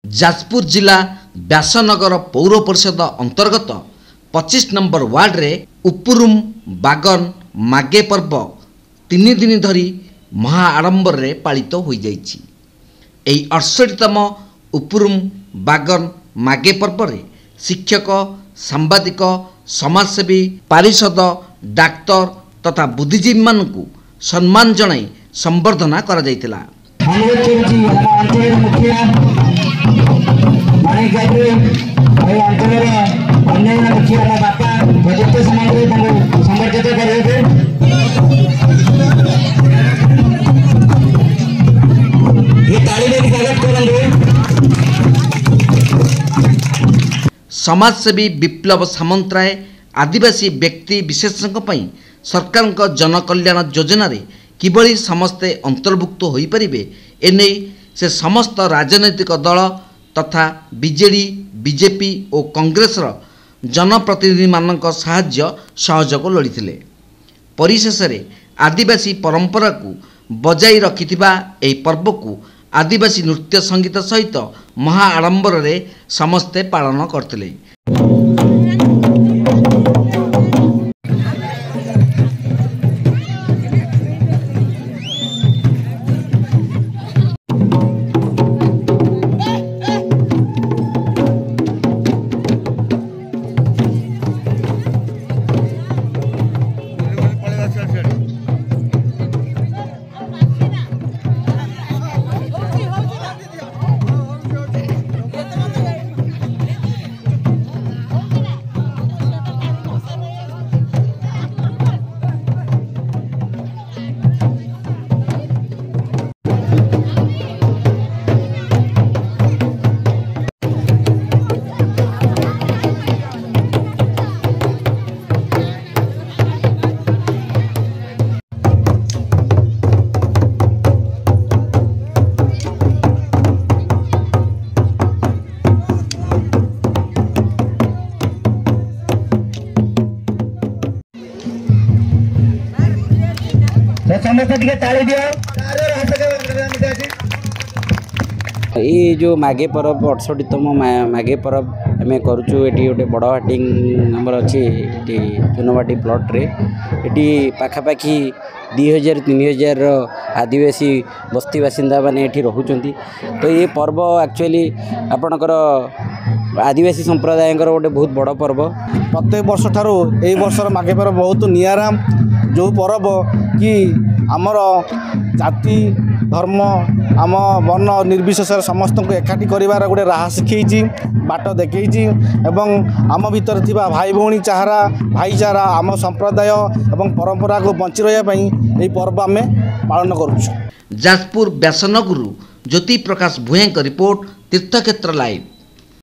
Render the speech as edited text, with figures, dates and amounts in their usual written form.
जाजपुर जिला व्यासनगर पौर परिषद अंतर्गत 25 नंबर वार्ड रे उपुरुम बागन मागे पर्व 3 दिन धरी महा आडंबर रे पालित हो जाइछि। एही 68तम उपुरुम बागन मागे पर्व रे शिक्षक सांबादिक समाजसेवी पारिषद डाक्तर तथा बुद्धिजीवी मानकु सम्मान जणाई संबर्धना करा जायतिला। समाजसेवी विप्लव सामंतराय आदिवासी व्यक्ति विशेषज्ञ पई सरकार जनकल्याण योजना रे किबळी समस्ते अंतर्भुक्त होई परिबे एने से समस्त राजनैतिक दल तथा बीजेडी बीजेपी और कांग्रेस जनप्रतिनिधि मानक साहाय्य सहयोग लोड़ीथिले। परिशेष रे आदिवासी परंपरा को बजाई रखिथिबा एही पर्व को आदिवासी नृत्य संगीत सहित महा आडंबर रे समस्ते पालन करथिले। ये जो मागे परब 68तम मागे परब आम करुचु ये गोटे बड़ हाटिंग आमर अच्छी चुनवाटी प्लट रे ये पाखापाखि 2000-3000 आदिवासी बस्ती बासिंदा मैंने ये रोचंती। तो ये पर्व एक्चुअली आपणकर आदिवासी संप्रदाय गोटे बहुत बड़ पर्व। प्रत्येक वर्ष ठारू यही वर्षर माघे पर्व बहुत निराम जो पर्व कि आमर जाति धर्म आम वर्ण निर्विशेष समस्त को एकाठी करार गोटे राह शिखई बाट देखी एवं आम भीतर थिबा भाई भौणी चाहरा भाईचारा आम संप्रदाय एवं परंपरा को बंची रही पर्व आम पालन करुछु। जाजपुर व्यासनगरु ज्योति प्रकाश भुएं रिपोर्ट तीर्थक्षेत्र लाइव।